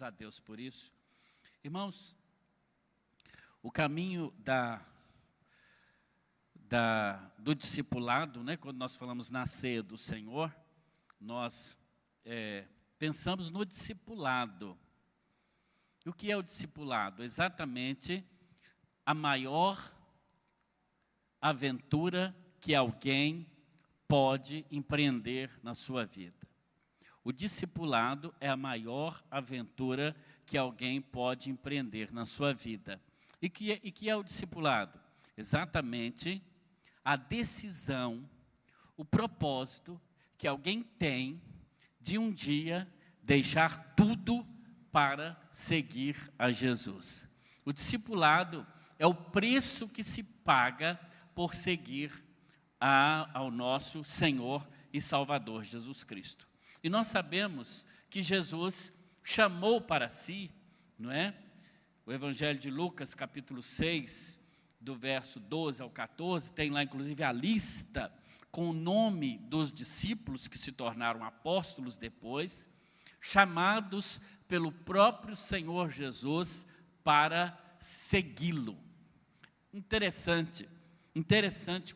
a Deus por isso. Irmãos, o caminho do discipulado, né, quando nós falamos na ceia do Senhor, nós pensamos no discipulado. E o que é o discipulado? Exatamente a maior aventura que alguém pode empreender na sua vida. O discipulado é a maior aventura que alguém pode empreender na sua vida. E que é o discipulado? Exatamente a decisão, o propósito que alguém tem de um dia deixar tudo para seguir a Jesus. O discipulado é o preço que se paga por seguir ao nosso Senhor e Salvador Jesus Cristo. E nós sabemos que Jesus chamou para si, não é? O Evangelho de Lucas, capítulo 6, do verso 12 ao 14, tem lá inclusive a lista com o nome dos discípulos que se tornaram apóstolos depois, chamados pelo próprio Senhor Jesus para segui-lo. Interessante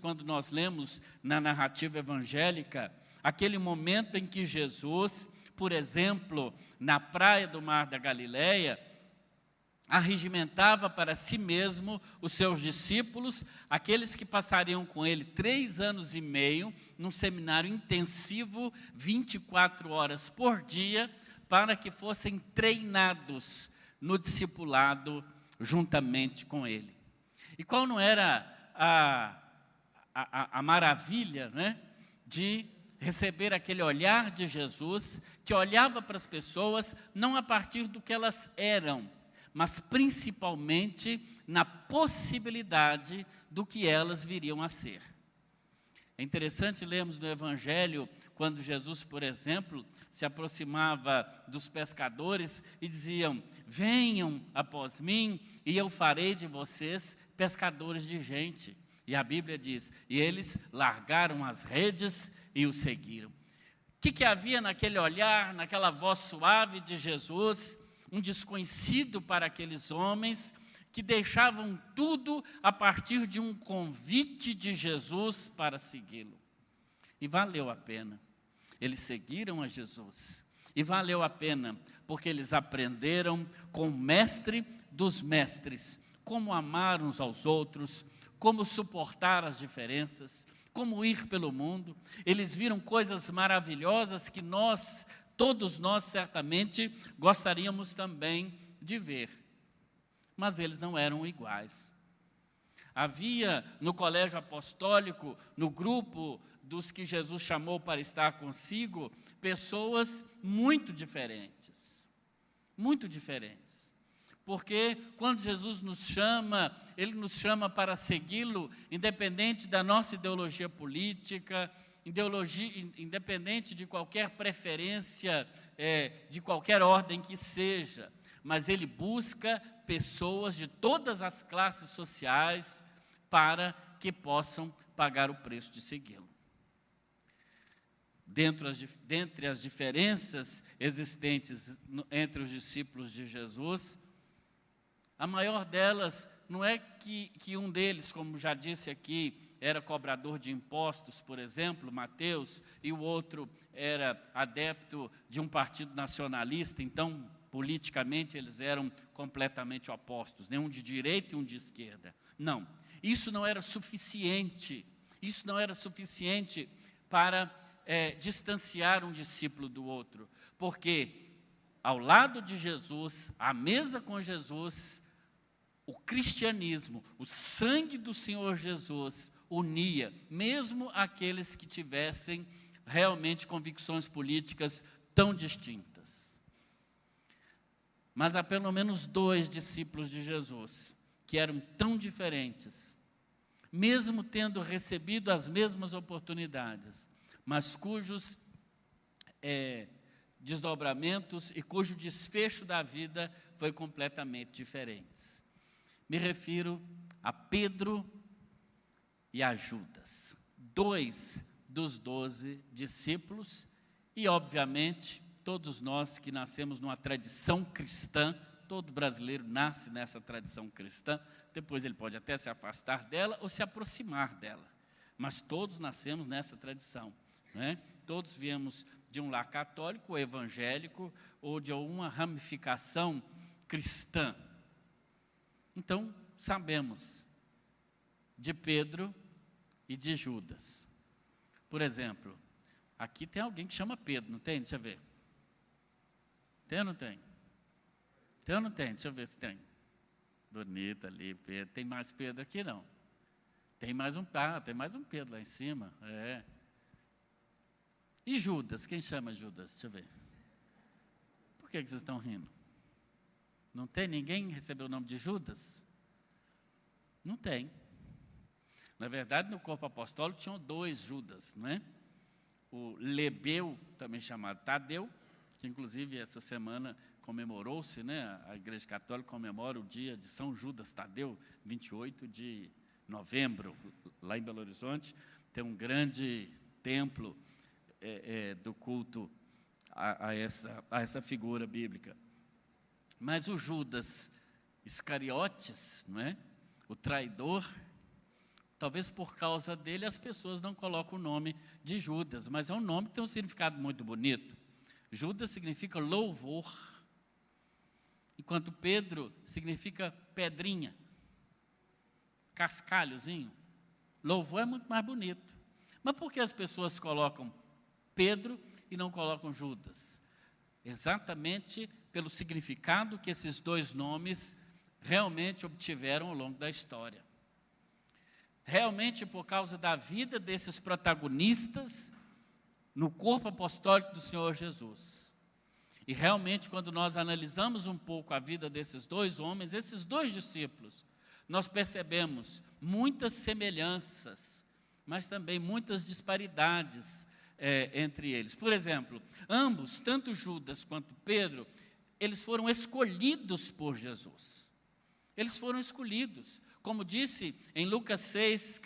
quando nós lemos na narrativa evangélica, aquele momento em que Jesus, por exemplo, na praia do Mar da Galileia, arregimentava para si mesmo os seus discípulos, aqueles que passariam com ele 3 anos e meio, num seminário intensivo, 24 horas por dia, para que fossem treinados no discipulado juntamente com ele. E qual não era a maravilha, né, de receber aquele olhar de Jesus, que olhava para as pessoas não a partir do que elas eram, mas principalmente na possibilidade do que elas viriam a ser. É interessante lermos no Evangelho, quando Jesus, por exemplo, se aproximava dos pescadores e diziam: venham após mim e eu farei de vocês pescadores de gente. E a Bíblia diz, e eles largaram as redes e o seguiram. O que havia naquele olhar, naquela voz suave de Jesus? Um desconhecido para aqueles homens que deixavam tudo a partir de um convite de Jesus para segui-lo. E valeu a pena. Eles seguiram a Jesus. E valeu a pena, porque eles aprenderam com o mestre dos mestres, como amar uns aos outros, como suportar as diferenças, como ir pelo mundo. Eles viram coisas maravilhosas que todos nós certamente gostaríamos também de ver. Mas eles não eram iguais. Havia no colégio apostólico, no grupo dos que Jesus chamou para estar consigo, pessoas muito diferentes. Muito diferentes. Porque quando Jesus nos chama, Ele nos chama para segui-lo, independente da nossa ideologia política, independente de qualquer preferência, de qualquer ordem que seja. Mas Ele busca pessoas de todas as classes sociais para que possam pagar o preço de segui-lo. Dentre as diferenças existentes entre os discípulos de Jesus, a maior delas não é que um deles, como já disse aqui, era cobrador de impostos, por exemplo, Mateus, e o outro era adepto de um partido nacionalista, então, politicamente, eles eram completamente opostos, né? Um de direita e um de esquerda. Não, isso não era suficiente, para distanciar um discípulo do outro, porque ao lado de Jesus, à mesa com Jesus, o cristianismo, o sangue do Senhor Jesus unia, mesmo aqueles que tivessem realmente convicções políticas tão distintas. Mas há pelo menos 2 discípulos de Jesus que eram tão diferentes, mesmo tendo recebido as mesmas oportunidades, mas cujos desdobramentos e cujo desfecho da vida foi completamente diferente. Me refiro a Pedro e a Judas, 2 dos 12 discípulos, e obviamente todos nós que nascemos numa tradição cristã, todo brasileiro nasce nessa tradição cristã, depois ele pode até se afastar dela ou se aproximar dela, mas todos nascemos nessa tradição, né? Todos viemos de um lar católico ou evangélico, ou de alguma ramificação cristã. Então, sabemos de Pedro e de Judas. Por exemplo, aqui tem alguém que chama Pedro, não tem? Deixa eu ver. Tem ou não tem? Tem ou não tem? Deixa eu ver se tem. Bonito ali, Pedro. Tem mais Pedro aqui, não? Tem mais um Pedro lá em cima. É. E Judas? Quem chama Judas? Deixa eu ver. Por que vocês estão rindo? Não tem ninguém que recebeu o nome de Judas? Não tem. Na verdade, no corpo apostólico tinham 2 Judas, não é? O Lebeu, também chamado Tadeu, que inclusive essa semana comemorou-se, né? A Igreja Católica comemora o dia de São Judas Tadeu, 28 de novembro, lá em Belo Horizonte. Tem um grande templo do culto a essa figura bíblica. Mas o Judas Iscariotes, não é? O traidor, talvez por causa dele as pessoas não colocam o nome de Judas, mas é um nome que tem um significado muito bonito. Judas significa louvor, enquanto Pedro significa pedrinha, cascalhozinho. Louvor é muito mais bonito. Mas por que as pessoas colocam Pedro e não colocam Judas? Exatamente pelo significado que esses 2 nomes realmente obtiveram ao longo da história. Realmente por causa da vida desses protagonistas no corpo apostólico do Senhor Jesus. E realmente quando nós analisamos um pouco a vida desses 2 homens, esses 2 discípulos, nós percebemos muitas semelhanças, mas também muitas disparidades entre eles. Por exemplo, ambos, tanto Judas quanto Pedro, eles foram escolhidos por Jesus. Eles foram escolhidos. Como disse em Lucas 6,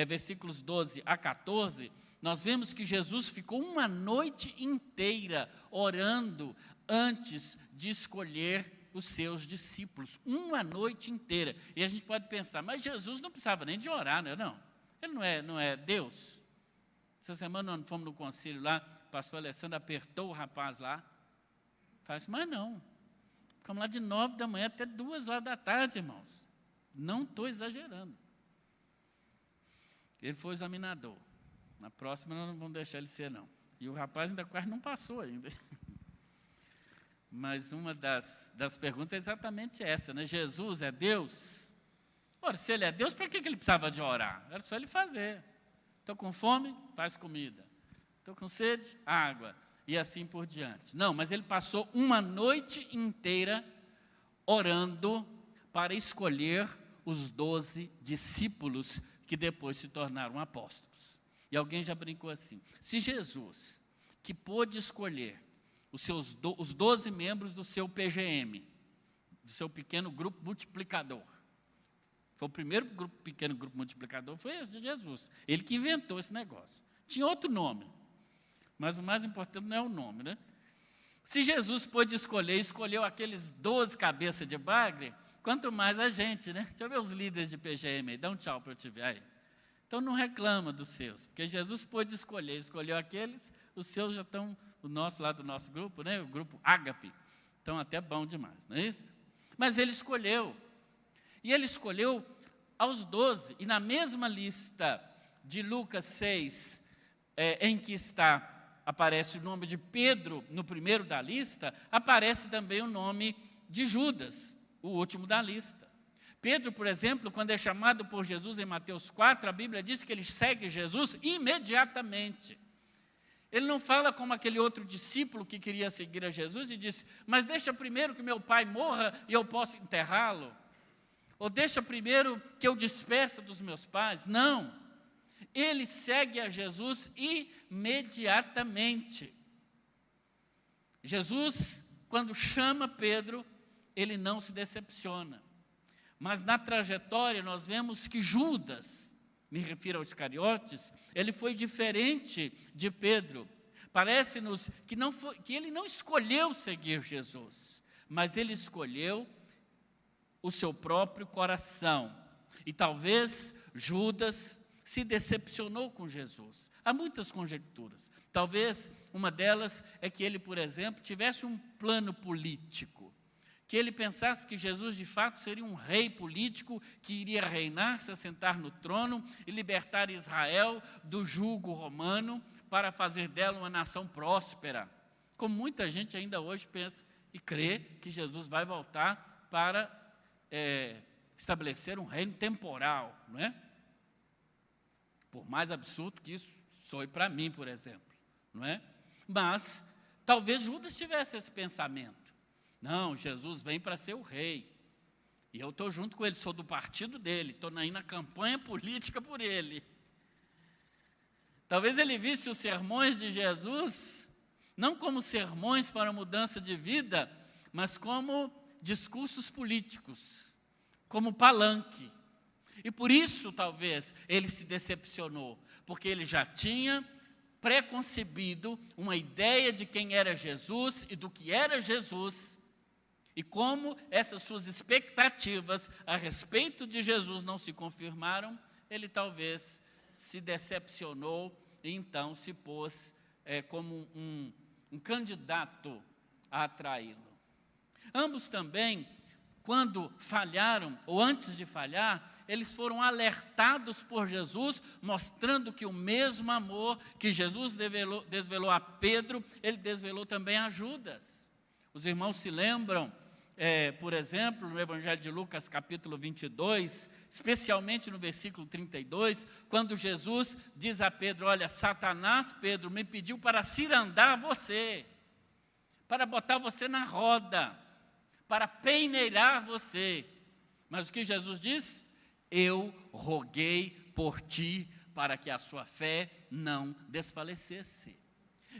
versículos 12 a 14, nós vemos que Jesus ficou uma noite inteira orando antes de escolher os seus discípulos. Uma noite inteira. E a gente pode pensar, mas Jesus não precisava nem de orar, não? Ele não é Deus? Essa semana nós fomos no concílio lá, o pastor Alessandro apertou o rapaz lá. Falei assim, mas não. Ficamos lá de 9 da manhã até 2 horas da tarde, irmãos. Não estou exagerando. Ele foi examinador. Na próxima nós não vamos deixar ele ser, não. E o rapaz ainda quase não passou ainda. Mas uma das perguntas é exatamente essa, né? Jesus é Deus? Ora, se ele é Deus, para que ele precisava de orar? Era só ele fazer. Estou com fome? Faz comida. Estou com sede? Água. E assim por diante. Não, mas ele passou uma noite inteira orando para escolher os 12 discípulos que depois se tornaram apóstolos. E alguém já brincou assim, se Jesus, que pôde escolher os 12 membros do seu PGM, do seu pequeno grupo multiplicador, foi o primeiro pequeno grupo multiplicador, foi esse de Jesus. Ele que inventou esse negócio. Tinha outro nome, mas o mais importante não é o nome, né? Se Jesus pôde escolheu aqueles 12 cabeças de bagre, quanto mais a gente, né? Deixa eu ver os líderes de PGM aí, dá um tchau para eu te ver aí. Então não reclama dos seus, porque Jesus pôde escolheu aqueles, os seus já estão, lá do nosso grupo, né? O grupo Ágape, estão até bom demais, não é isso? Mas ele escolheu. E ele escolheu aos 12, e na mesma lista de Lucas 6, em que aparece o nome de Pedro no primeiro da lista, aparece também o nome de Judas, o último da lista. Pedro, por exemplo, quando é chamado por Jesus em Mateus 4, a Bíblia diz que ele segue Jesus imediatamente. Ele não fala como aquele outro discípulo que queria seguir a Jesus e disse, mas deixa primeiro que meu pai morra e eu possa enterrá-lo. Ou deixa primeiro que eu despeça dos meus pais. Não. Ele segue a Jesus imediatamente. Jesus, quando chama Pedro, ele não se decepciona. Mas na trajetória nós vemos que Judas, me refiro aos Iscariotes, ele foi diferente de Pedro. Parece-nos que ele não escolheu seguir Jesus, mas ele escolheu o seu próprio coração. E talvez Judas se decepcionou com Jesus. Há muitas conjecturas. Talvez uma delas é que ele, por exemplo, tivesse um plano político, que ele pensasse que Jesus de fato seria um rei político que iria reinar, se assentar no trono e libertar Israel do jugo romano para fazer dela uma nação próspera. Como muita gente ainda hoje pensa e crê que Jesus vai voltar para estabelecer um reino temporal, não é? Por mais absurdo que isso soe para mim, por exemplo, não é? Mas talvez Judas tivesse esse pensamento. Não, Jesus vem para ser o rei. E eu estou junto com ele, sou do partido dele, estou aí na campanha política por ele. Talvez ele visse os sermões de Jesus, não como sermões para mudança de vida, mas como discursos políticos, como palanque. E por isso, talvez, ele se decepcionou, porque ele já tinha preconcebido uma ideia de quem era Jesus e do que era Jesus, e como essas suas expectativas a respeito de Jesus não se confirmaram, ele talvez se decepcionou e então se pôs como um candidato a atraí-lo. Ambos também, quando falharam, ou antes de falhar, eles foram alertados por Jesus, mostrando que o mesmo amor que Jesus desvelou a Pedro, ele desvelou também a Judas. Os irmãos se lembram, por exemplo, no Evangelho de Lucas, capítulo 22, especialmente no versículo 32, quando Jesus diz a Pedro: olha, Satanás, Pedro, me pediu para cirandar você, para botar você na roda, para peneirar você. Mas o que Jesus diz? Eu roguei por ti para que a sua fé não desfalecesse.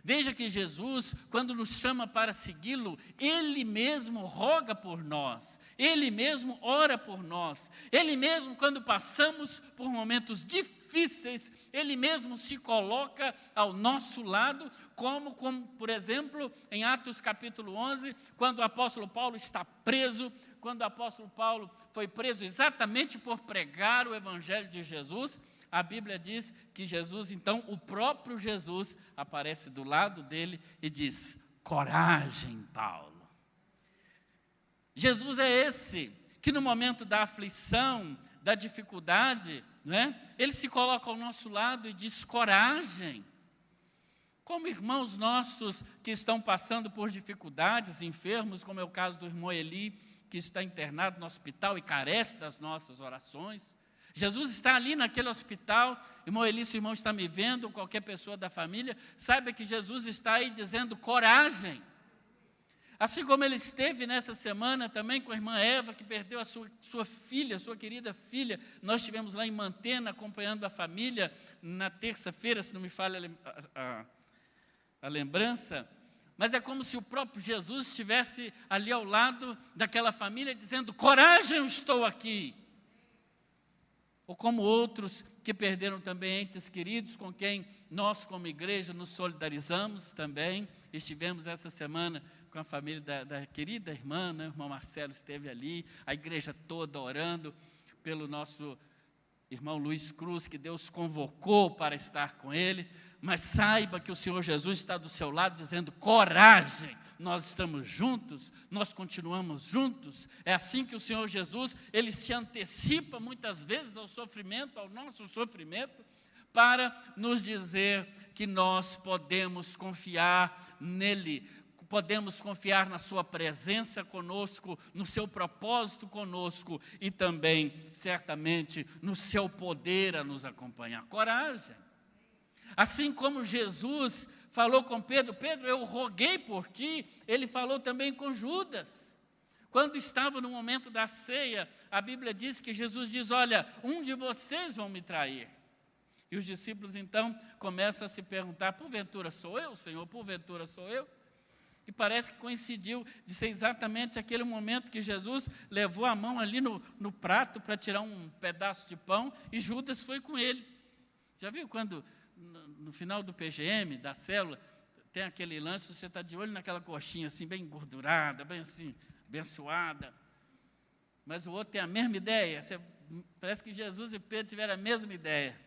Veja que Jesus, quando nos chama para segui-lo, Ele mesmo roga por nós, Ele mesmo ora por nós, Ele mesmo, quando passamos por momentos difíceis, Ele mesmo se coloca ao nosso lado, como por exemplo, em Atos capítulo 11, quando o apóstolo Paulo está preso, quando o apóstolo Paulo foi preso exatamente por pregar o evangelho de Jesus, a Bíblia diz que Jesus, então, o próprio Jesus, aparece do lado dele e diz: coragem, Paulo. Jesus é esse, que no momento da aflição, da dificuldade, não é? Ele se coloca ao nosso lado e diz: coragem. Como irmãos nossos que estão passando por dificuldades, enfermos, como é o caso do irmão Eli, que está internado no hospital e carece das nossas orações. Jesus está ali naquele hospital, irmão Eli, se o irmão está me vendo, qualquer pessoa da família, saiba que Jesus está aí dizendo: coragem. Assim como ele esteve nessa semana também com a irmã Eva, que perdeu a sua filha, sua querida filha. Nós estivemos lá em Mantena, acompanhando a família, na terça-feira, se não me falha a lembrança. Mas é como se o próprio Jesus estivesse ali ao lado daquela família, dizendo: coragem, eu estou aqui. Ou como outros que perderam também entes queridos, com quem nós, como igreja, nos solidarizamos também. Estivemos essa semana com a família da querida irmã, né? O irmão Marcelo esteve ali, a igreja toda orando pelo nosso irmão Luiz Cruz, que Deus convocou para estar com ele. Mas saiba que o Senhor Jesus está do seu lado dizendo: coragem, nós estamos juntos, nós continuamos juntos. É assim que o Senhor Jesus, ele se antecipa muitas vezes ao sofrimento, ao nosso sofrimento, para nos dizer que nós podemos confiar nele, podemos confiar na sua presença conosco, no seu propósito conosco e também, certamente, no seu poder a nos acompanhar. Coragem. Assim como Jesus falou com Pedro: Pedro, eu roguei por ti, ele falou também com Judas. Quando estava no momento da ceia, a Bíblia diz que Jesus diz: olha, um de vocês vão me trair. E os discípulos então começam a se perguntar: porventura sou eu, Senhor? Porventura sou eu? E parece que coincidiu de ser exatamente aquele momento que Jesus levou a mão ali no prato para tirar um pedaço de pão, e Judas foi com ele. Já viu quando, no final do PGM, da célula, tem aquele lanche, você está de olho naquela coxinha assim, bem engordurada, bem assim, abençoada. Mas o outro tem a mesma ideia. Parece que Jesus e Pedro tiveram a mesma ideia.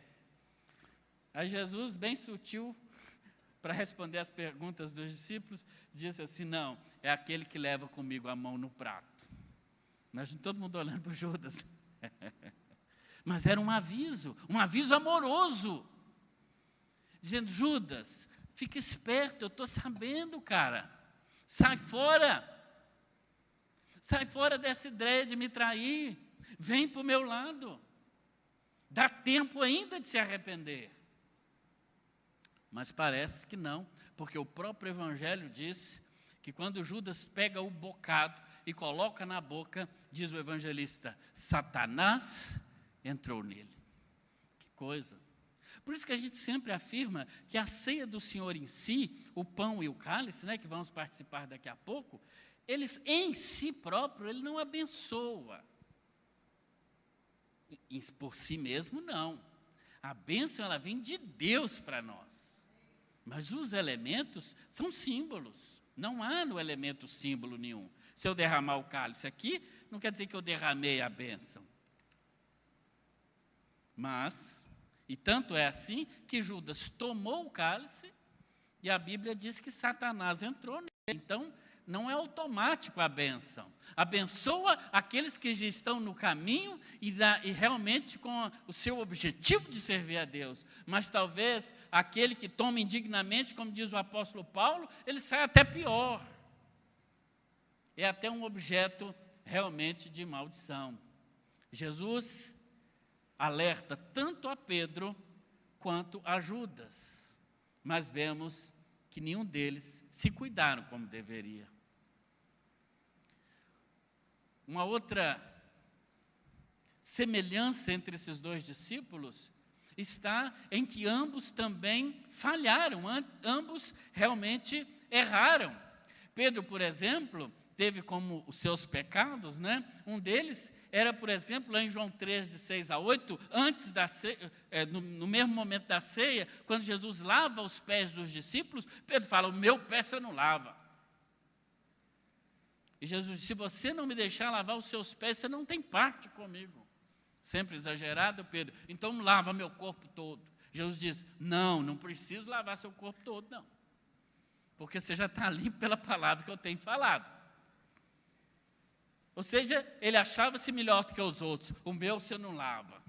Aí Jesus, bem sutil, para responder às perguntas dos discípulos, disse assim, não, é aquele que leva comigo a mão no prato. Mas todo mundo olhando para o Judas. Mas era um aviso amoroso, dizendo, Judas, fica esperto, eu estou sabendo, cara, sai fora dessa ideia de me trair, vem para o meu lado, dá tempo ainda de se arrepender. Mas parece que não, porque o próprio Evangelho diz que quando Judas pega o bocado e coloca na boca, diz o evangelista, Satanás entrou nele. Que coisa! Por isso que a gente sempre afirma que a ceia do Senhor em si, o pão e o cálice, né, que vamos participar daqui a pouco, eles em si próprio, ele não abençoa. Por si mesmo, não. A bênção, ela vem de Deus para nós. Mas os elementos são símbolos. Não há no elemento símbolo nenhum. Se eu derramar o cálice aqui, não quer dizer que eu derramei a bênção. Mas, e tanto é assim, que Judas tomou o cálice, e a Bíblia diz que Satanás entrou nele. Então, não é automático a bênção. Abençoa aqueles que já estão no caminho e realmente com o seu objetivo de servir a Deus. Mas talvez aquele que toma indignamente, como diz o apóstolo Paulo, ele sai até pior. É até um objeto realmente de maldição. Jesus alerta tanto a Pedro quanto a Judas. Mas vemos que nenhum deles se cuidaram como deveria. Uma outra semelhança entre esses dois discípulos está em que ambos também falharam, ambos realmente erraram. Pedro, por exemplo, teve como os seus pecados, né? Um deles era, por exemplo, lá em João 3, de 6 a 8, antes da ceia, no mesmo momento da ceia, quando Jesus lava os pés dos discípulos, Pedro fala, o meu pé você não lava. E Jesus disse, se você não me deixar lavar os seus pés, você não tem parte comigo. Sempre exagerado, Pedro, então lava meu corpo todo. Jesus diz, não preciso lavar seu corpo todo, não. Porque você já está limpo pela palavra que eu tenho falado. Ou seja, ele achava-se melhor do que os outros. O meu você não lava.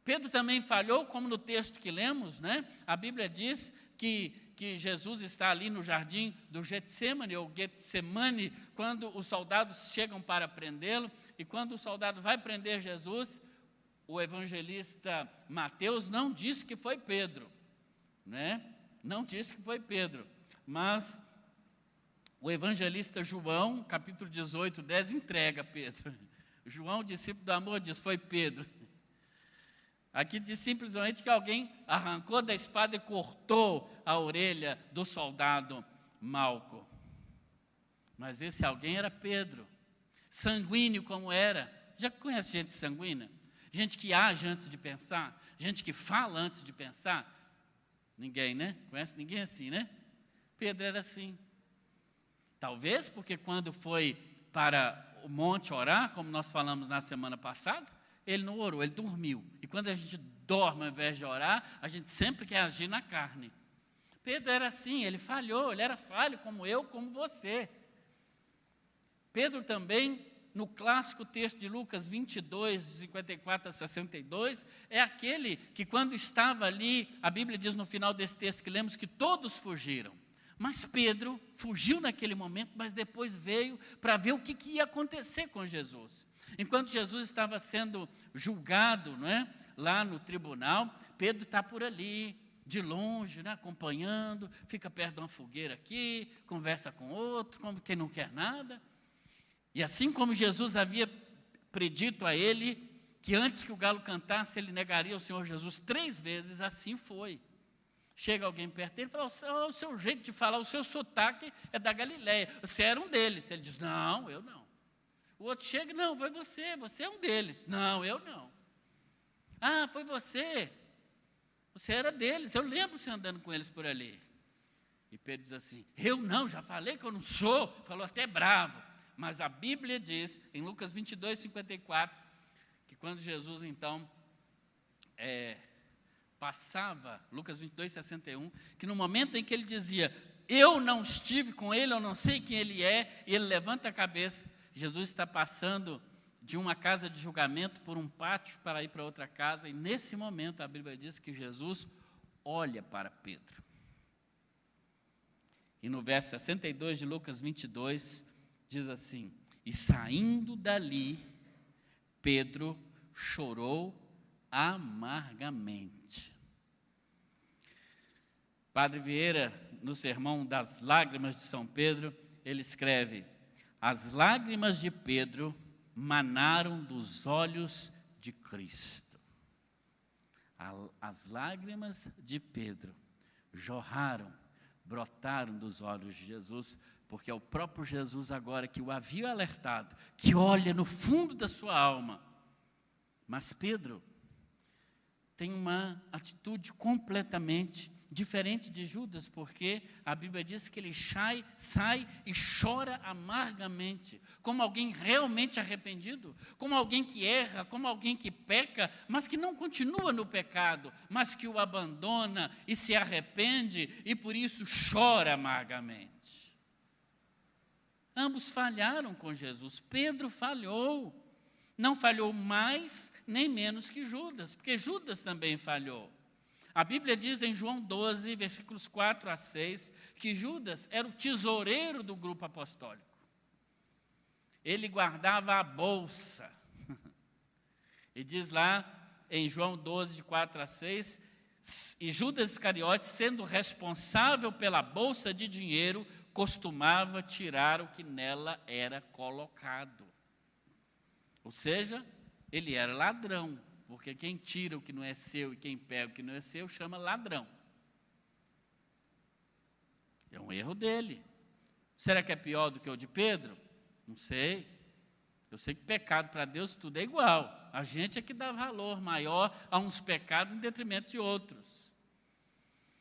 Pedro também falhou, como no texto que lemos, né? A Bíblia diz que Jesus está ali no jardim do Getsemane, ou Getsemane, quando os soldados chegam para prendê-lo, e quando o soldado vai prender Jesus, o evangelista Mateus não disse que foi Pedro, né? Não disse que foi Pedro, mas o evangelista João, capítulo 18, 10, entrega Pedro. João, discípulo do amor, diz, foi Pedro. Aqui diz simplesmente que alguém arrancou da espada e cortou a orelha do soldado Malco. Mas esse alguém era Pedro, sanguíneo como era. Já conhece gente sanguínea? Gente que age antes de pensar? Gente que fala antes de pensar? Ninguém, né? Conhece ninguém assim, né? Pedro era assim. Talvez porque quando foi para o monte orar, como nós falamos na semana passada, ele não orou, ele dormiu. E quando a gente dorme ao invés de orar, a gente sempre quer agir na carne. Pedro era assim, ele falhou, ele era falho como eu, como você. Pedro também, no clássico texto de Lucas 22, de 54 a 62, é aquele que quando estava ali, a Bíblia diz no final desse texto que lemos que todos fugiram. Mas Pedro fugiu naquele momento, mas depois veio para ver o que ia acontecer com Jesus. Enquanto Jesus estava sendo julgado, não é? Lá no tribunal, Pedro está por ali, de longe, né? Acompanhando, fica perto de uma fogueira aqui, conversa com outro, como quem não quer nada. E assim como Jesus havia predito a ele que antes que o galo cantasse, ele negaria o Senhor Jesus 3 vezes, assim foi. Chega alguém perto dele e fala, o seu jeito de falar, o seu sotaque é da Galileia. Você era um deles. Ele diz, não, eu não. O outro chega, não, foi você é um deles. Não, eu não. Ah, foi você era deles, eu lembro você andando com eles por ali. E Pedro diz assim, eu não, já falei que eu não sou, falou até bravo. Mas a Bíblia diz, em Lucas 22, 54, que quando Jesus então passava, Lucas 22, 61, que no momento em que ele dizia, eu não estive com ele, eu não sei quem ele é, e ele levanta a cabeça, Jesus está passando de uma casa de julgamento por um pátio para ir para outra casa, e nesse momento a Bíblia diz que Jesus olha para Pedro. E no verso 62 de Lucas 22, diz assim, e saindo dali, Pedro chorou amargamente. Padre Vieira, no sermão das lágrimas de São Pedro, ele escreve, as lágrimas de Pedro manaram dos olhos de Cristo. As lágrimas de Pedro jorraram, brotaram dos olhos de Jesus, porque é o próprio Jesus agora que o havia alertado, que olha no fundo da sua alma. Mas Pedro tem uma atitude completamente diferente de Judas, porque a Bíblia diz que ele sai e chora amargamente, como alguém realmente arrependido, como alguém que erra, como alguém que peca, mas que não continua no pecado, mas que o abandona e se arrepende e por isso chora amargamente. Ambos falharam com Jesus. Pedro falhou, não falhou mais nem menos que Judas, porque Judas também falhou. A Bíblia diz em João 12, versículos 4 a 6, que Judas era o tesoureiro do grupo apostólico. Ele guardava a bolsa. E diz lá em João 12, de 4 a 6, e Judas Iscariote, sendo responsável pela bolsa de dinheiro, costumava tirar o que nela era colocado. Ou seja, ele era ladrão. Porque quem tira o que não é seu e quem pega o que não é seu, chama ladrão. É um erro dele. Será que é pior do que o de Pedro? Não sei. Eu sei que pecado para Deus tudo é igual. A gente é que dá valor maior a uns pecados em detrimento de outros.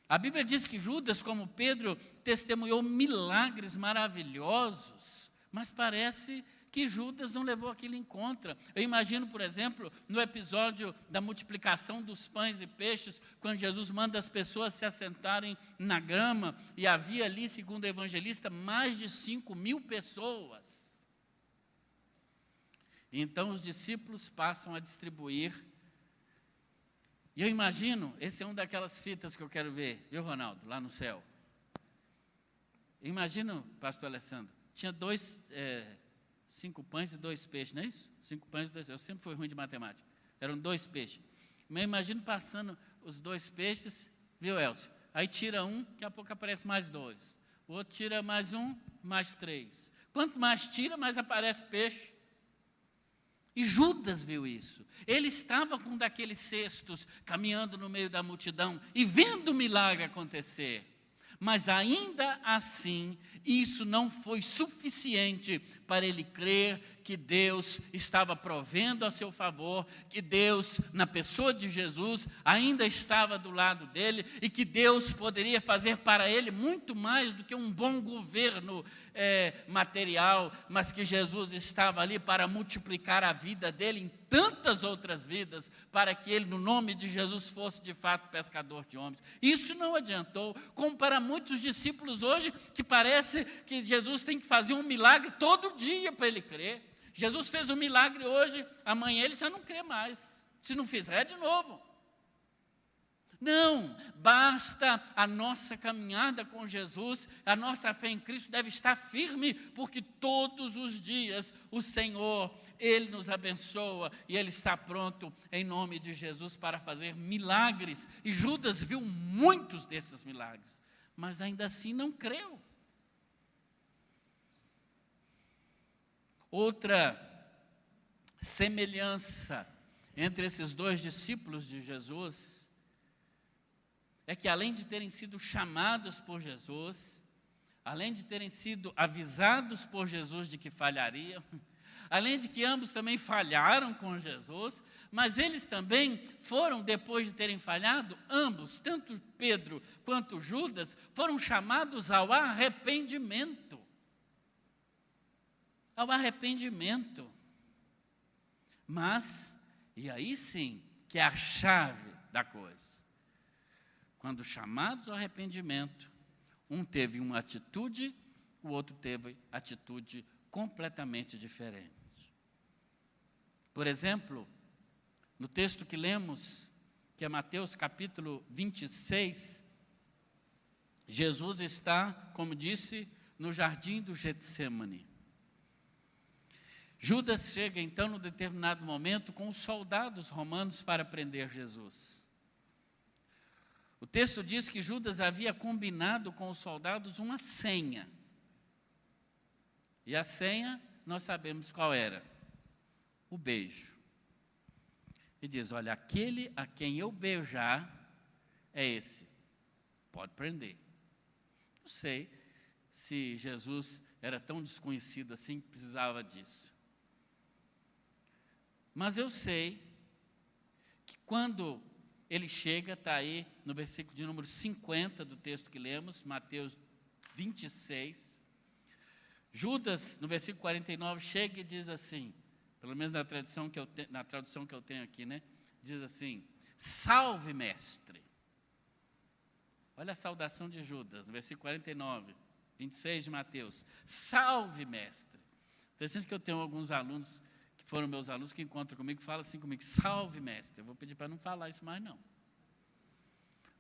A Bíblia diz que Judas, como Pedro, testemunhou milagres maravilhosos, mas parece que Judas não levou aquilo em conta. Eu imagino, por exemplo, no episódio da multiplicação dos pães e peixes, quando Jesus manda as pessoas se assentarem na grama, e havia ali, segundo o evangelista, mais de 5.000 pessoas. E então os discípulos passam a distribuir. E eu imagino, esse é um daquelas fitas que eu quero ver, viu, Ronaldo, lá no céu. Eu imagino, pastor Alessandro, tinha 5 pães e 2 peixes, não é isso? 5 pães e 2 peixes. Eu sempre fui ruim de matemática. Eram 2 peixes. Mas eu imagino passando os 2 peixes, viu, Elcio? Aí tira um, daqui a pouco aparece mais 2. O outro tira mais 1, mais 3. Quanto mais tira, mais aparece peixe. E Judas viu isso. Ele estava com um daqueles cestos, caminhando no meio da multidão e vendo o milagre acontecer. Mas ainda assim, isso não foi suficiente para ele crer que Deus estava provendo a seu favor, que Deus, na pessoa de Jesus, ainda estava do lado dele e que Deus poderia fazer para ele muito mais do que um bom governo material, mas que Jesus estava ali para multiplicar a vida dele em tantas outras vidas, para que ele, no nome de Jesus, fosse de fato pescador de homens. Isso não adiantou, como para muitos discípulos hoje, que parece que Jesus tem que fazer um milagre todo dia para ele crer. Jesus fez um milagre hoje, amanhã ele já não crê mais. Se não fizer, de novo. Não, basta a nossa caminhada com Jesus, a nossa fé em Cristo deve estar firme, porque todos os dias o Senhor, Ele nos abençoa e Ele está pronto, em nome de Jesus, para fazer milagres. E Judas viu muitos desses milagres, mas ainda assim não creu. Outra semelhança entre esses 2 discípulos de Jesus é que, além de terem sido chamados por Jesus, além de terem sido avisados por Jesus de que falhariam, Além de que ambos também falharam com Jesus, mas eles também foram, depois de terem falhado, ambos, tanto Pedro quanto Judas, foram chamados ao arrependimento. Ao arrependimento. Mas, e aí sim, que é a chave da coisa. Quando chamados ao arrependimento, um teve uma atitude, o outro teve atitude completamente diferente. Por exemplo, no texto que lemos, que é Mateus capítulo 26, Jesus está, como disse, no jardim do Getsêmani. Judas chega então, num determinado momento, com os soldados romanos para prender Jesus. O texto diz que Judas havia combinado com os soldados uma senha. E a senha, nós sabemos qual era. O beijo. E diz, olha, aquele a quem eu beijar é esse. Pode prender. Não sei se Jesus era tão desconhecido assim que precisava disso. Mas eu sei que quando ele chega, está aí no versículo de número 50 do texto que lemos, Mateus 26, Judas, no versículo 49, chega e diz assim, pelo menos na tradução que eu tenho aqui, né? Diz assim, salve mestre. Olha a saudação de Judas, no versículo 49, 26 de Mateus, salve mestre. Interessante que eu tenho alguns alunos, que foram meus alunos, que encontram comigo, falam assim comigo, salve mestre. Eu vou pedir para não falar isso mais não.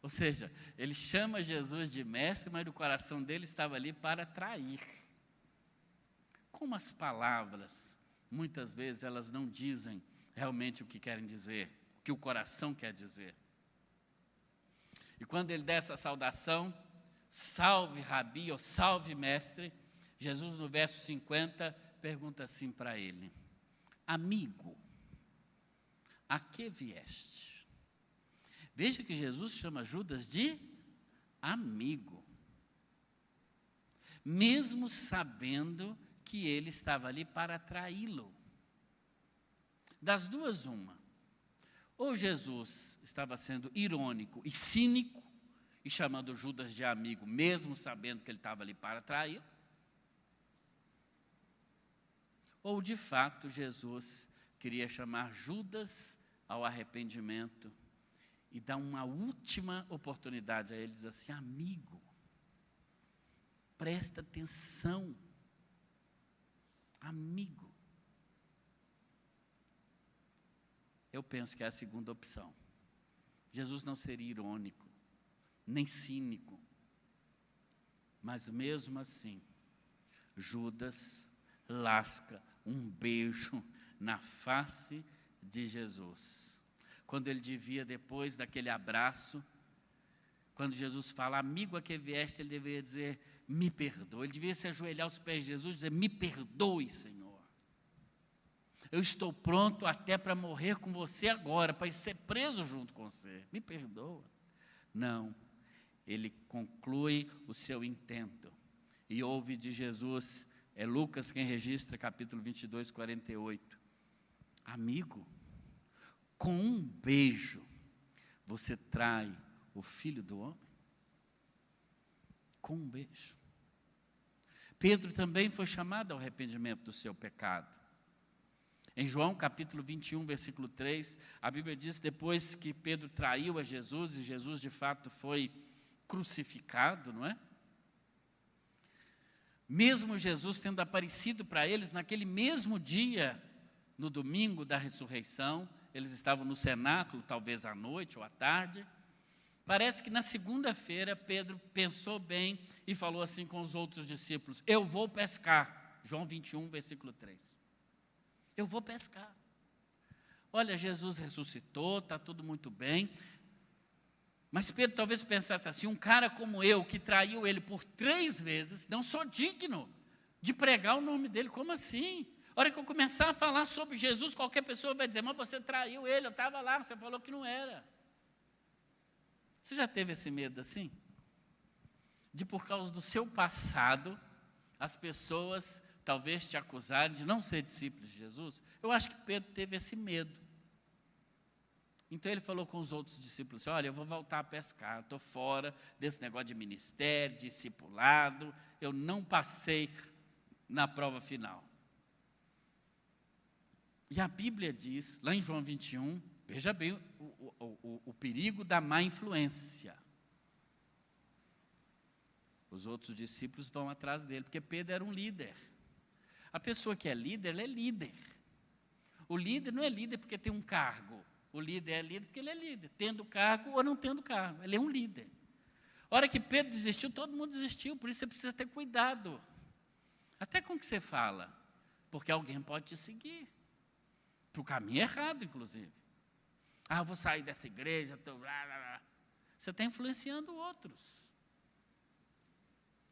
Ou seja, ele chama Jesus de mestre, mas o coração dele estava ali para trair. Como as palavras, muitas vezes, elas não dizem realmente o que querem dizer, o que o coração quer dizer. E quando ele dá essa saudação, salve Rabi, ou salve mestre, Jesus no verso 50 pergunta assim para ele, amigo, a que vieste? Veja que Jesus chama Judas de amigo, mesmo sabendo que ele estava ali para traí-lo. Das duas, uma. Ou Jesus estava sendo irônico e cínico, e chamando Judas de amigo, mesmo sabendo que ele estava ali para traí-lo. Ou, de fato, Jesus queria chamar Judas ao arrependimento e dar uma última oportunidade a ele, diz assim, amigo, presta atenção, amigo. Eu penso que é a segunda opção. Jesus não seria irônico, nem cínico, mas mesmo assim, Judas lasca um beijo na face de Jesus. Quando ele devia, depois daquele abraço, quando Jesus fala, amigo a que vieste, ele deveria dizer, me perdoe. Ele devia se ajoelhar aos pés de Jesus e dizer, me perdoe, Senhor. Eu estou pronto até para morrer com você agora, para ser preso junto com você. Me perdoa. Não, ele conclui o seu intento. E ouve de Jesus, é Lucas quem registra, capítulo 22, 48. Amigo, com um beijo, você trai o Filho do Homem? Com um beijo. Pedro também foi chamado ao arrependimento do seu pecado. Em João capítulo 21, versículo 3, a Bíblia diz, depois que Pedro traiu a Jesus, e Jesus de fato foi crucificado, não é? Mesmo Jesus tendo aparecido para eles naquele mesmo dia, no domingo da ressurreição, eles estavam no cenáculo, talvez à noite ou à tarde, parece que na segunda-feira Pedro pensou bem e falou assim com os outros discípulos, eu vou pescar, João 21, versículo 3. Eu vou pescar. Olha, Jesus ressuscitou, está tudo muito bem. Mas Pedro talvez pensasse assim, um cara como eu, que traiu ele por 3 vezes, não sou digno de pregar o nome dele. Como assim? A hora que eu começar a falar sobre Jesus, qualquer pessoa vai dizer, mas você traiu ele, eu estava lá, você falou que não era. Você já teve esse medo assim? De por causa do seu passado, as pessoas talvez te acusarem de não ser discípulo de Jesus, eu acho que Pedro teve esse medo. Então ele falou com os outros discípulos assim, olha, eu vou voltar a pescar, estou fora desse negócio de ministério, discipulado, eu não passei na prova final. E a Bíblia diz, lá em João 21, veja bem o perigo da má influência. Os outros discípulos vão atrás dele, porque Pedro era um líder. A pessoa que é líder, ela é líder. O líder não é líder porque tem um cargo. O líder é líder porque ele é líder, tendo cargo ou não tendo cargo. Ele é um líder. A hora que Pedro desistiu, todo mundo desistiu, por isso você precisa ter cuidado. Até com o que você fala, porque alguém pode te seguir. Para o caminho errado, inclusive. Eu vou sair dessa igreja, você está influenciando outros.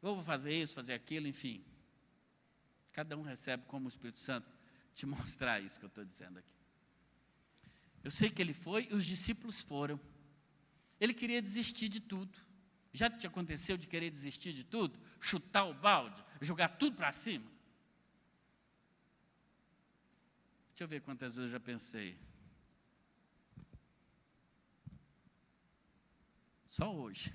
Ou vou fazer isso, fazer aquilo, enfim. Cada um recebe como o Espírito Santo te mostrar isso que eu estou dizendo aqui. Eu sei que ele foi e os discípulos foram. Ele queria desistir de tudo. Já te aconteceu de querer desistir de tudo? Chutar o balde, jogar tudo para cima? Deixa eu ver quantas vezes eu já pensei. Só hoje.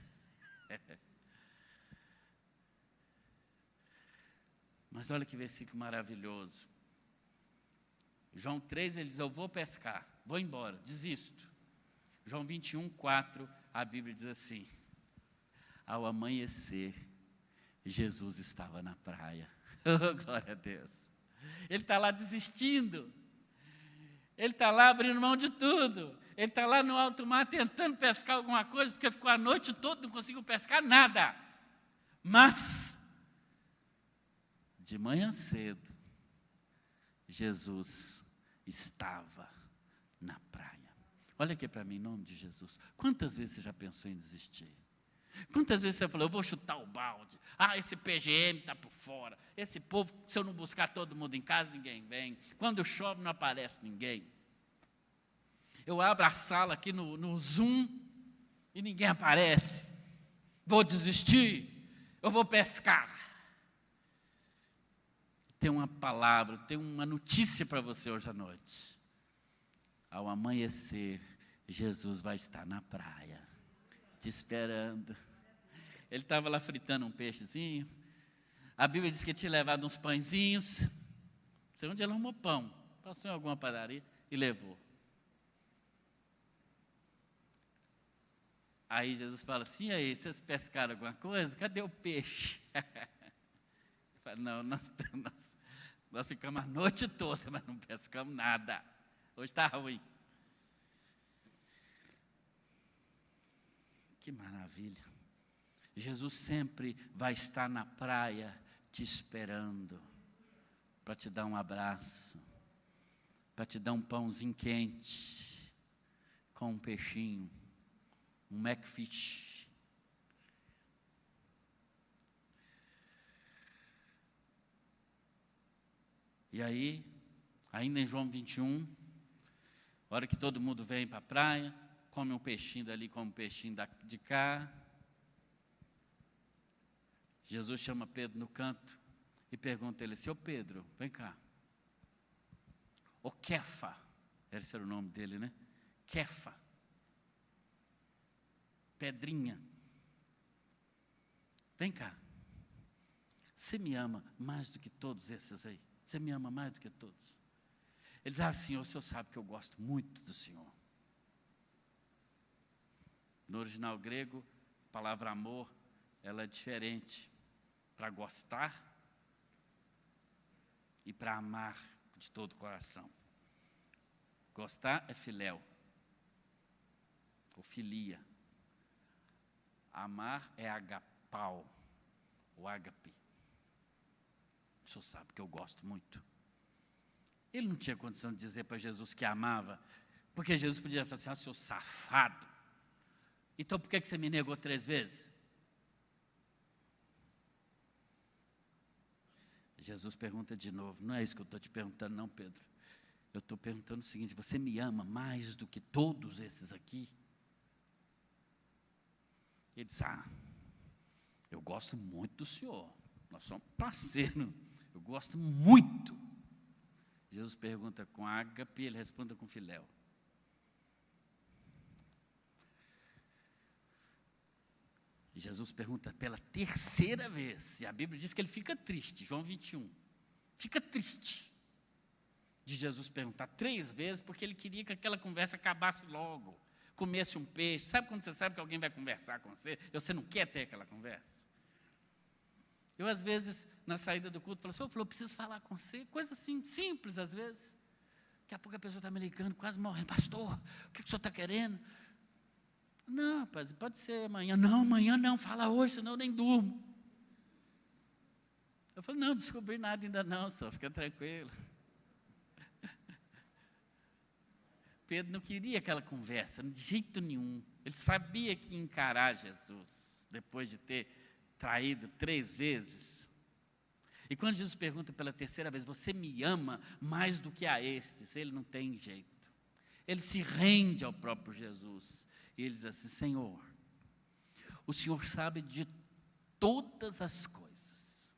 Mas olha que versículo maravilhoso. João 3, ele diz, eu vou pescar, vou embora, desisto. João 21, 4, a Bíblia diz assim, ao amanhecer, Jesus estava na praia. Oh, glória a Deus. Ele está lá desistindo. Ele está lá abrindo mão de tudo. Ele está lá no alto mar tentando pescar alguma coisa, porque ficou a noite toda, não conseguiu pescar nada. Mas, de manhã cedo, Jesus estava na praia. Olha aqui para mim, em nome de Jesus. Quantas vezes você já pensou em desistir? Quantas vezes você falou, eu vou chutar o balde. Esse PGM está por fora. Esse povo, se eu não buscar todo mundo em casa, ninguém vem. Quando chove, não aparece ninguém. Eu abro a sala aqui no Zoom e ninguém aparece. Vou desistir. Eu vou pescar. Tem uma palavra, tem uma notícia para você hoje à noite. Ao amanhecer, Jesus vai estar na praia, te esperando. Ele estava lá fritando um peixezinho. A Bíblia diz que ele tinha levado uns pãezinhos. Não sei onde ele arrumou pão. Passou em alguma padaria e levou. Aí Jesus fala assim, e aí, vocês pescaram alguma coisa? Cadê o peixe? Ele fala, não, nós ficamos a noite toda, mas não pescamos nada. Hoje está ruim. Que maravilha. Jesus sempre vai estar na praia te esperando para te dar um abraço, para te dar um pãozinho quente com um peixinho, um McFish. E aí, ainda em João 21, a hora que todo mundo vem para a praia, come um peixinho dali, come um peixinho de cá. Jesus chama Pedro no canto e pergunta a ele assim, ô Pedro, vem cá. O Kefa, esse era o nome dele, né? Kefa. Pedrinha. Vem cá. Você me ama mais do que todos esses aí? Você me ama mais do que todos? Ele diz, Senhor, o Senhor sabe que eu gosto muito do Senhor. No original grego, a palavra amor, ela é diferente para gostar e para amar de todo o coração. Gostar é filéu, ou filia. Amar é agapau, ou ágape. O Senhor sabe que eu gosto muito. Ele não tinha condição de dizer para Jesus que amava, porque Jesus podia falar assim, seu safado. Então por que você me negou 3 vezes? Jesus pergunta de novo, não é isso que eu estou te perguntando não, Pedro. Eu estou perguntando o seguinte, você me ama mais do que todos esses aqui? Ele diz, eu gosto muito do Senhor, nós somos parceiros Eu gosto muito. Jesus pergunta com ágape, ele responde com filéu. E Jesus pergunta pela terceira vez, e a Bíblia diz que ele fica triste, João 21. Fica triste de Jesus perguntar 3 vezes, porque ele queria que aquela conversa acabasse logo, comesse um peixe. Sabe quando você sabe que alguém vai conversar com você, e você não quer ter aquela conversa? Eu, às vezes, na saída do culto, falo assim, eu preciso falar com você, coisa assim, simples, às vezes. Daqui a pouco a pessoa está me ligando, quase morrendo, pastor, o que o senhor está querendo? Não, pode ser amanhã. Não, amanhã não, fala hoje, senão eu nem durmo. Eu falo, não descobri nada ainda não, só fica tranquilo. Pedro não queria aquela conversa, de jeito nenhum. Ele sabia que ia encarar Jesus, depois de ter traído 3 vezes. E quando Jesus pergunta pela terceira vez, você me ama mais do que a estes? Ele não tem jeito. Ele se rende ao próprio Jesus. E ele diz assim, Senhor, o Senhor sabe de todas as coisas.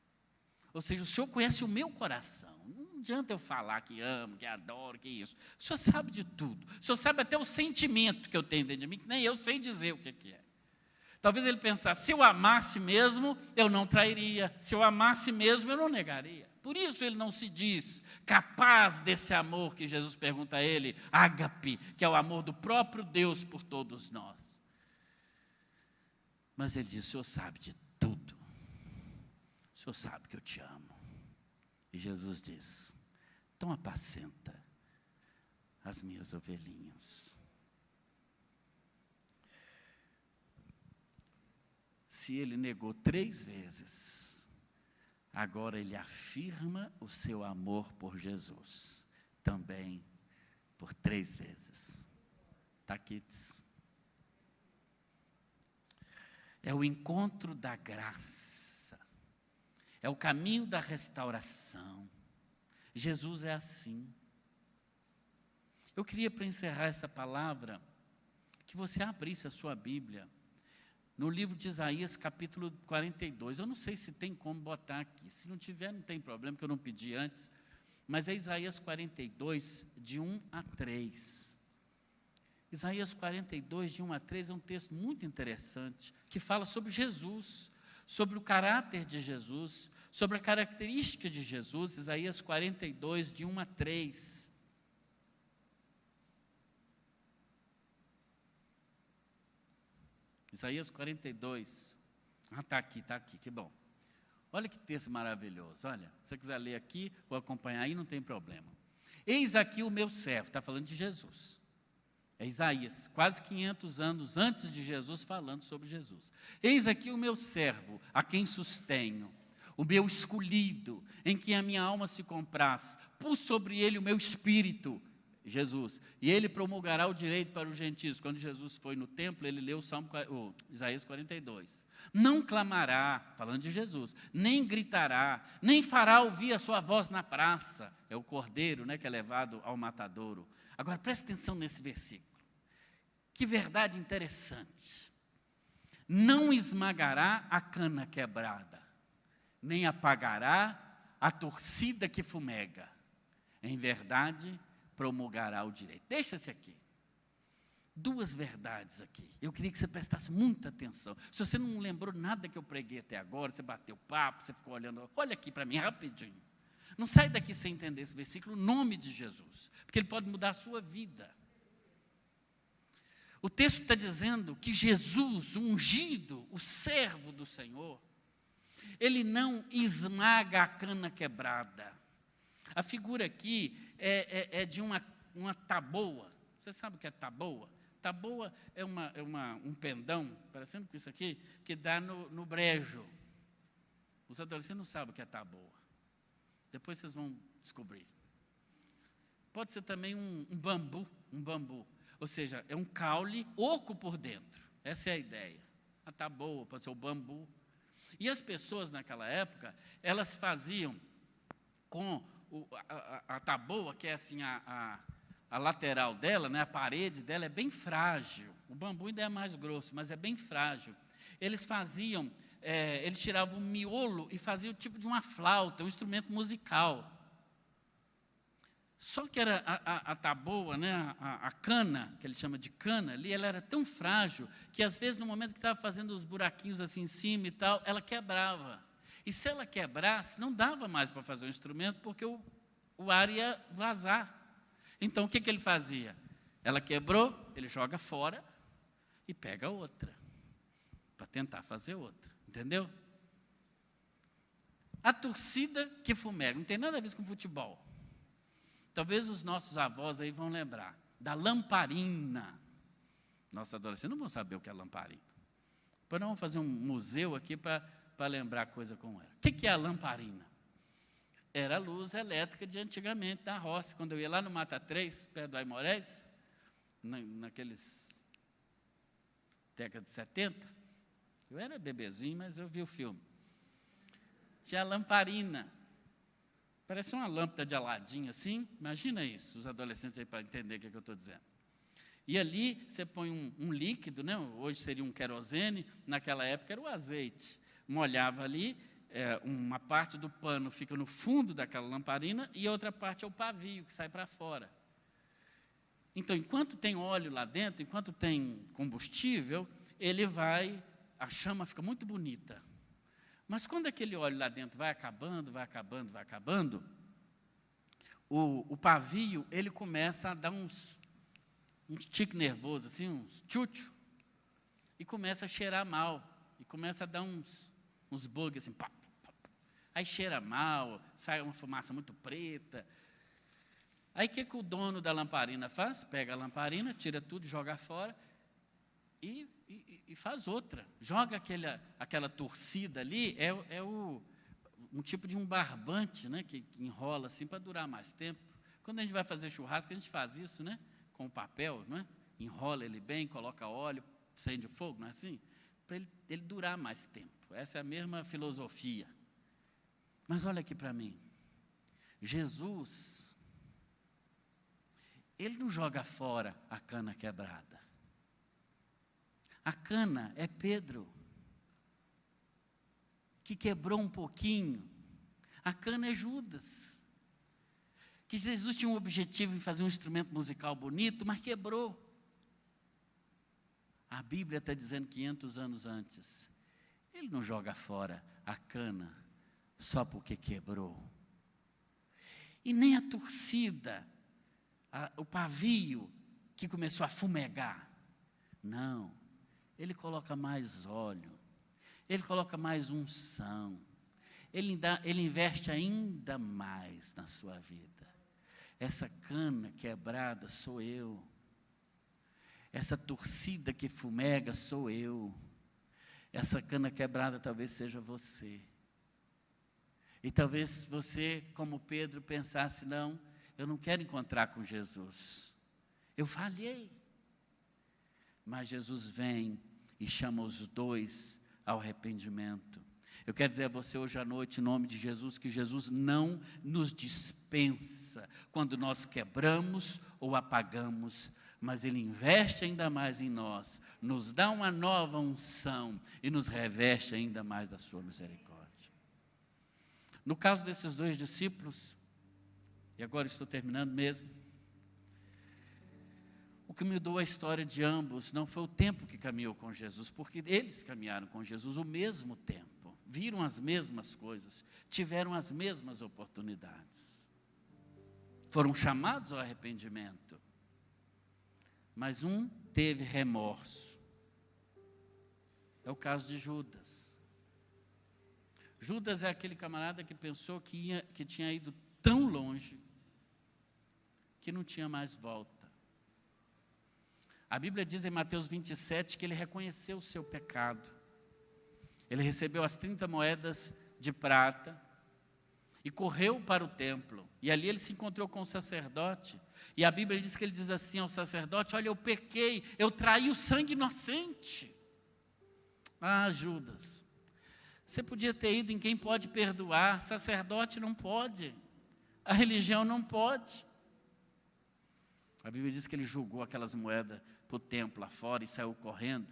Ou seja, o Senhor conhece o meu coração. Não adianta eu falar que amo, que adoro, que isso. O Senhor sabe de tudo. O Senhor sabe até o sentimento que eu tenho dentro de mim, que nem eu sei dizer o que é. Talvez ele pensasse, se eu amasse mesmo, eu não trairia. Se eu amasse mesmo, eu não negaria. Por isso ele não se diz capaz desse amor que Jesus pergunta a ele, ágape, que é o amor do próprio Deus por todos nós. Mas ele diz, o Senhor sabe de tudo. O Senhor sabe que eu te amo. E Jesus diz, então apacenta as minhas ovelhinhas. Se ele negou 3 vezes, agora ele afirma o seu amor por Jesus, também por 3 vezes. Taquites. É o encontro da graça, é o caminho da restauração. Jesus é assim. Eu queria, para encerrar essa palavra, que você abrisse a sua Bíblia, no livro de Isaías, capítulo 42, eu não sei se tem como botar aqui, se não tiver não tem problema, que eu não pedi antes, mas é Isaías 42, de 1 a 3. Isaías 42, de 1 a 3, é um texto muito interessante, que fala sobre Jesus, sobre o caráter de Jesus, sobre a característica de Jesus, Isaías 42, de 1 a 3. Isaías 42, está aqui, que bom. Olha que texto maravilhoso, olha, se você quiser ler aqui ou acompanhar aí, não tem problema. Eis aqui o meu servo, está falando de Jesus. É Isaías, quase 500 anos antes de Jesus, falando sobre Jesus. Eis aqui o meu servo, a quem sustenho, o meu escolhido, em quem a minha alma se compraz. Pus sobre ele o meu espírito, Jesus, e ele promulgará o direito para os gentios. Quando Jesus foi no templo, ele leu o Isaías 42. Não clamará, falando de Jesus, nem gritará, nem fará ouvir a sua voz na praça. É o cordeiro, que é levado ao matadouro. Agora, preste atenção nesse versículo. Que verdade interessante. Não esmagará a cana quebrada, nem apagará a torcida que fumega. Em verdade, promulgará o direito. Deixa-se aqui. 2 verdades aqui. Eu queria que você prestasse muita atenção. Se você não lembrou nada que eu preguei até agora, você bateu papo, você ficou olhando, olha aqui para mim rapidinho. Não sai daqui sem entender esse versículo, o nome de Jesus, porque ele pode mudar a sua vida. O texto está dizendo que Jesus, o ungido, o servo do Senhor, ele não esmaga a cana quebrada. A figura aqui é de uma taboa. Você sabe o que é taboa? Taboa é um pendão, parecendo com isso aqui, que dá no brejo. Os adolescentes não sabem o que é taboa. Depois vocês vão descobrir. Pode ser também um bambu. Ou seja, é um caule oco por dentro. Essa é a ideia. A taboa, pode ser o bambu. E as pessoas naquela época, elas faziam com a taboa, que é assim a lateral dela, a parede dela é bem frágil. O bambu ainda é mais grosso, mas é bem frágil. Eles faziam eles tiravam o miolo e faziam o tipo de uma flauta, um instrumento musical. Só que era a taboa, né, a cana, que ele chama de cana ali, ela era tão frágil que às vezes no momento que estava fazendo os buraquinhos assim em cima e tal, ela quebrava. E se ela quebrasse, não dava mais para fazer o instrumento, porque o ar ia vazar. Então o que ele fazia? Ela quebrou, ele joga fora e pega outra, para tentar fazer outra, entendeu? A torcida que fumega, não tem nada a ver com futebol. Talvez os nossos avós aí vão lembrar da lamparina. Nossos adolescentes não vão saber o que é lamparina. Depois nós vamos fazer um museu aqui para lembrar coisa como era. O que é a lamparina? Era a luz elétrica de antigamente, da roça. Quando eu ia lá no Mata 3, perto do Aimorés, naqueles década de 70, eu era bebezinho, mas eu vi o filme. Tinha a lamparina. Parece uma lâmpada de Aladim, assim. Imagina isso, os adolescentes aí para entender o que eu estou dizendo. E ali você põe um líquido, né? Hoje seria um querosene, naquela época era o azeite. Molhava ali, uma parte do pano fica no fundo daquela lamparina e outra parte é o pavio que sai para fora. Então, enquanto tem óleo lá dentro, enquanto tem combustível, a chama fica muito bonita. Mas quando aquele óleo lá dentro vai acabando, o pavio, ele começa a dar uns tique nervoso, assim, uns tchutchu, e começa a cheirar mal, e começa a dar uns bugs, assim, pá. Aí cheira mal, sai uma fumaça muito preta. Aí o que o dono da lamparina faz? Pega a lamparina, tira tudo, joga fora e faz outra. Joga aquela torcida ali, um tipo de um barbante, né, que enrola assim para durar mais tempo. Quando a gente vai fazer churrasco, a gente faz isso, né, com papel, não é? Enrola ele bem, coloca óleo, acende o fogo, não é assim? Para ele durar mais tempo. Essa é a mesma filosofia. Mas olha aqui para mim. Jesus, ele não joga fora a cana quebrada. A cana é Pedro, que quebrou um pouquinho. A cana é Judas, que Jesus tinha um objetivo em fazer um instrumento musical bonito, mas quebrou. A Bíblia está dizendo 500 anos antes, ele não joga fora a cana só porque quebrou. E nem a torcida, o pavio que começou a fumegar. Não, ele coloca mais óleo, ele coloca mais unção, ele investe ainda mais na sua vida. Essa cana quebrada sou eu, essa torcida que fumega sou eu, essa cana quebrada talvez seja você. E talvez você, como Pedro, pensasse, não, eu não quero encontrar com Jesus, eu falhei. Mas Jesus vem e chama os dois ao arrependimento. Eu quero dizer a você hoje à noite, em nome de Jesus, que Jesus não nos dispensa quando nós quebramos ou apagamos, mas Ele investe ainda mais em nós, nos dá uma nova unção e nos reveste ainda mais da sua misericórdia. No caso desses dois discípulos, e agora estou terminando mesmo, o que mudou a história de ambos não foi o tempo que caminhou com Jesus, porque eles caminharam com Jesus o mesmo tempo, viram as mesmas coisas, tiveram as mesmas oportunidades, foram chamados ao arrependimento, mas um teve remorso. É o caso de Judas. Judas é aquele camarada que pensou que tinha ido tão longe que não tinha mais volta. A Bíblia diz em Mateus 27 que ele reconheceu o seu pecado. Ele recebeu as 30 moedas de prata e correu para o templo. E ali ele se encontrou com o sacerdote. E a Bíblia diz que ele diz assim ao sacerdote, olha, eu pequei, eu traí o sangue inocente. Ah, Judas, você podia ter ido em quem pode perdoar, sacerdote não pode, a religião não pode. A Bíblia diz que ele jogou aquelas moedas para o templo lá fora e saiu correndo.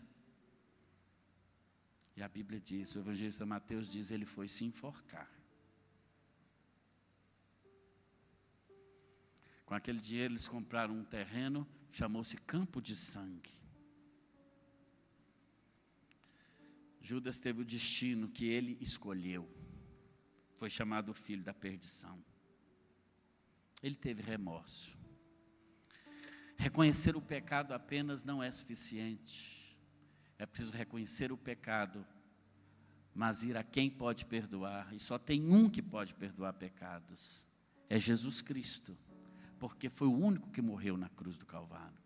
E a Bíblia diz, o evangelista Mateus diz, ele foi se enforcar. Com aquele dinheiro eles compraram um terreno, chamou-se Campo de Sangue. Judas teve o destino que ele escolheu. Foi chamado filho da perdição. Ele teve remorso. Reconhecer o pecado apenas não é suficiente. É preciso reconhecer o pecado, mas ir a quem pode perdoar. E só tem um que pode perdoar pecados. É Jesus Cristo. Porque foi o único que morreu na cruz do Calvário.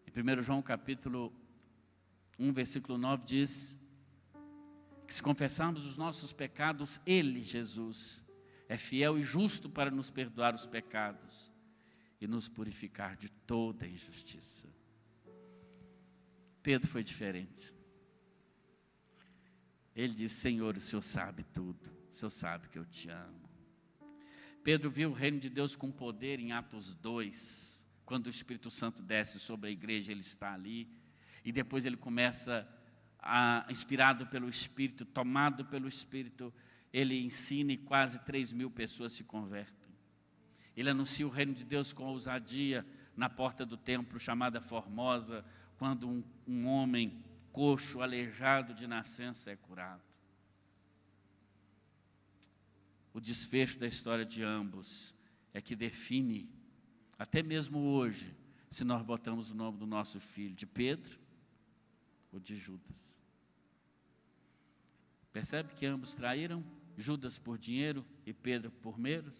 Em 1 João capítulo 1, versículo 9 diz que se confessarmos os nossos pecados, Ele, Jesus, é fiel e justo para nos perdoar os pecados e nos purificar de toda injustiça. Pedro foi diferente. Ele disse, Senhor, o Senhor sabe tudo, o Senhor sabe que eu te amo. Pedro viu o reino de Deus com poder em Atos 2, quando o Espírito Santo desce sobre a igreja, ele está ali, e depois ele começa, inspirado pelo Espírito, tomado pelo Espírito, ele ensina e quase 3.000 pessoas se convertem. Ele anuncia o reino de Deus com ousadia na porta do templo, chamada Formosa, quando um homem coxo, aleijado de nascença é curado. O desfecho da história de ambos é que define, até mesmo hoje, se nós botamos o nome do nosso filho de Pedro ou de Judas. Percebe que ambos traíram? Judas por dinheiro e Pedro por medo?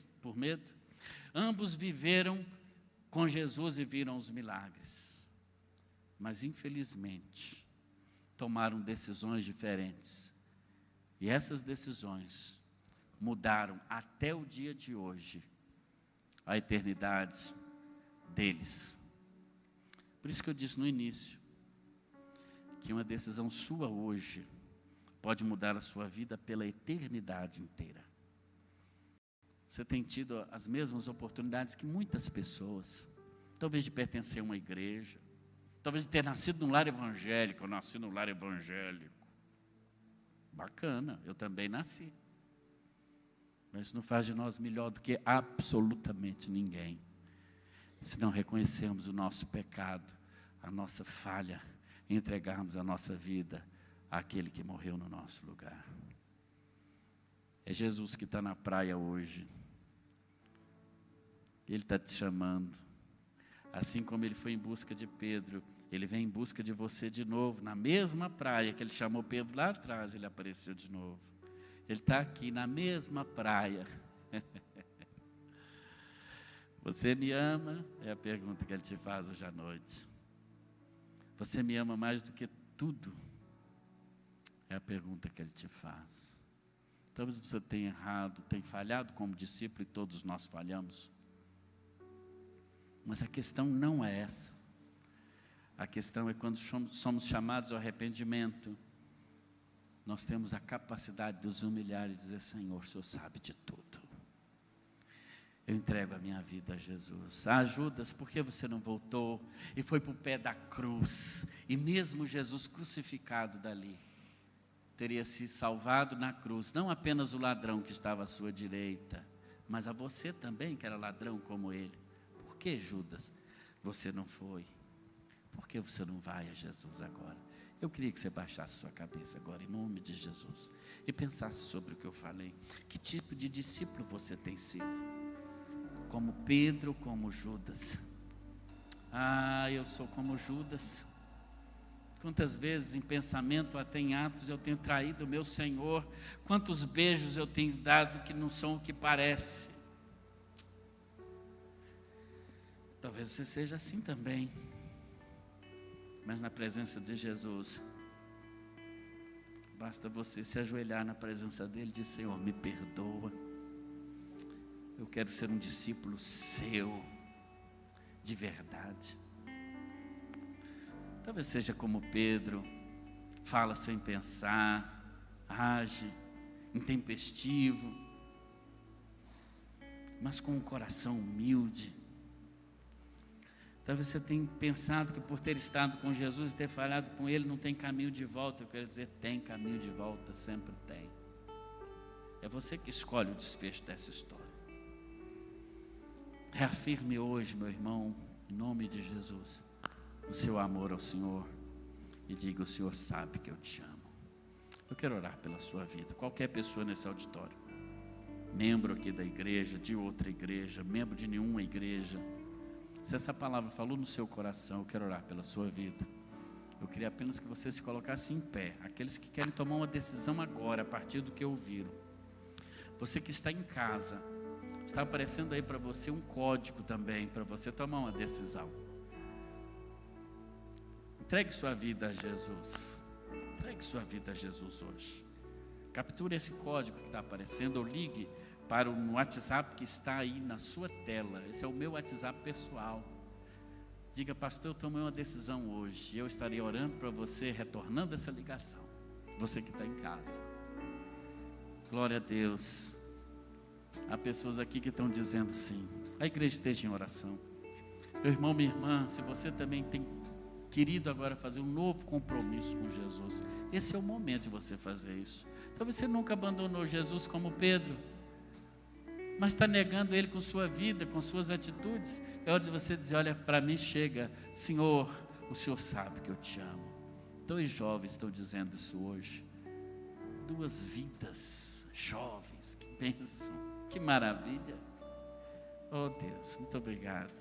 Ambos viveram com Jesus e viram os milagres. Mas, infelizmente, tomaram decisões diferentes. E essas decisões mudaram até o dia de hoje a eternidade deles. Por isso que eu disse no início, que uma decisão sua hoje pode mudar a sua vida pela eternidade inteira. Você tem tido as mesmas oportunidades que muitas pessoas, talvez de pertencer a uma igreja, talvez de ter nascido num lar evangélico. Eu nasci num lar evangélico. Bacana, eu também nasci. Mas isso não faz de nós melhor do que absolutamente ninguém. Se não reconhecermos o nosso pecado, a nossa falha, e entregarmos a nossa vida àquele que morreu no nosso lugar. É Jesus que está na praia hoje. Ele está te chamando. Assim como ele foi em busca de Pedro, ele vem em busca de você de novo, na mesma praia que ele chamou Pedro lá atrás, ele apareceu de novo. Ele está aqui na mesma praia. Você me ama? É a pergunta que ele te faz hoje à noite. Você me ama mais do que tudo? É a pergunta que ele te faz. Talvez você tenha errado, tenha falhado como discípulo, e todos nós falhamos. Mas a questão não é essa. A questão é quando somos chamados ao arrependimento, nós temos a capacidade de nos humilhar e dizer, Senhor, o Senhor sabe de tudo. Eu entrego a minha vida a Jesus. Judas, por que você não voltou e foi para o pé da cruz? E mesmo Jesus crucificado dali, teria se salvado na cruz, não apenas o ladrão que estava à sua direita, mas a você também, que era ladrão como ele. Por que, Judas, você não foi? Por que você não vai a Jesus agora? Eu queria que você baixasse sua cabeça agora, em nome de Jesus, e pensasse sobre o que eu falei. Que tipo de discípulo você tem sido? Como Pedro, como Judas? Eu sou como Judas. Quantas vezes em pensamento, até em atos, eu tenho traído o meu Senhor. Quantos beijos eu tenho dado que não são o que parece. Talvez você seja assim também. Mas na presença de Jesus, basta você se ajoelhar na presença dele e dizer, Senhor, me perdoa. Eu quero ser um discípulo seu, de verdade. Talvez seja como Pedro, fala sem pensar, age, intempestivo, mas com um coração humilde. Talvez você tenha pensado que por ter estado com Jesus e ter falhado com Ele, não tem caminho de volta. Eu quero dizer, tem caminho de volta, sempre tem. É você que escolhe o desfecho dessa história. Reafirme hoje, meu irmão, em nome de Jesus, o seu amor ao Senhor. E diga, o Senhor sabe que eu te amo. Eu quero orar pela sua vida. Qualquer pessoa nesse auditório, membro aqui da igreja, de outra igreja, membro de nenhuma igreja, se essa palavra falou no seu coração, eu quero orar pela sua vida. Eu queria apenas que você se colocasse em pé. Aqueles que querem tomar uma decisão agora, a partir do que ouviram. Você que está em casa, está aparecendo aí para você um código também, para você tomar uma decisão. Entregue sua vida a Jesus. Entregue sua vida a Jesus hoje. Capture esse código que está aparecendo, ou ligue para o WhatsApp que está aí na sua tela. Esse é o meu WhatsApp pessoal. Diga, pastor, eu tomei uma decisão hoje. Eu estarei orando para você, retornando essa ligação. Você que está em casa. Glória a Deus. Há pessoas aqui que estão dizendo sim. A igreja esteja em oração. Meu irmão, minha irmã, se você também tem querido agora fazer um novo compromisso com Jesus, esse é o momento de você fazer isso. Talvez você nunca abandonou Jesus como Pedro, mas está negando Ele com sua vida, com suas atitudes. É hora de você dizer, olha, para mim chega, Senhor, o Senhor sabe que eu te amo. 2 jovens estão dizendo isso hoje. 2 vidas jovens, que bênção, que maravilha. Oh Deus, muito obrigado.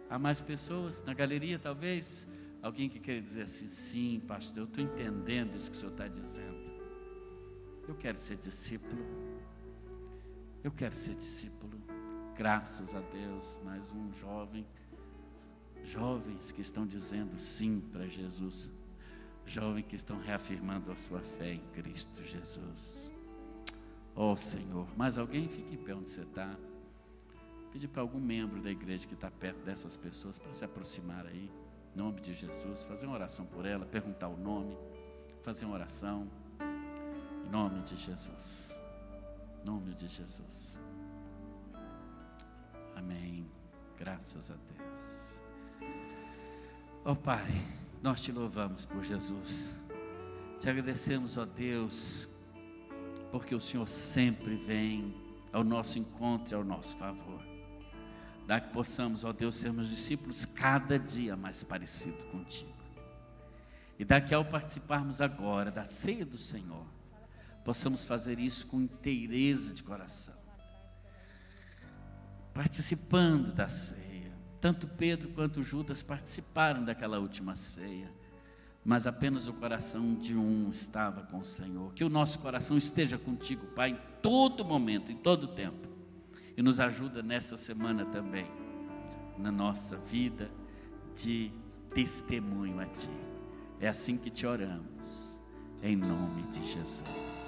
Há mais pessoas na galeria, talvez? Alguém que quer dizer assim, sim, pastor, eu estou entendendo isso que o Senhor está dizendo. Eu quero ser discípulo. Eu quero ser discípulo. Graças a Deus, mais um jovem. Jovens que estão dizendo sim para Jesus. Jovens que estão reafirmando a sua fé em Cristo Jesus. Oh Senhor, mais alguém? Fique em pé onde você está. Pedir para algum membro da igreja que está perto dessas pessoas para se aproximar aí, em nome de Jesus, fazer uma oração por ela, perguntar o nome, fazer uma oração, em nome de Jesus, em nome de Jesus. Amém, graças a Deus. Ó Pai, nós te louvamos por Jesus, te agradecemos, ó Deus, porque o Senhor sempre vem ao nosso encontro e ao nosso favor. Dá que possamos, ó Deus, sermos discípulos cada dia mais parecidos contigo. E dá que ao participarmos agora da ceia do Senhor, possamos fazer isso com inteireza de coração. Participando da ceia. Tanto Pedro quanto Judas participaram daquela última ceia. Mas apenas o coração de um estava com o Senhor. Que o nosso coração esteja contigo, Pai, em todo momento, em todo tempo. E nos ajuda nessa semana também, na nossa vida de testemunho a Ti. É assim que te oramos, em nome de Jesus.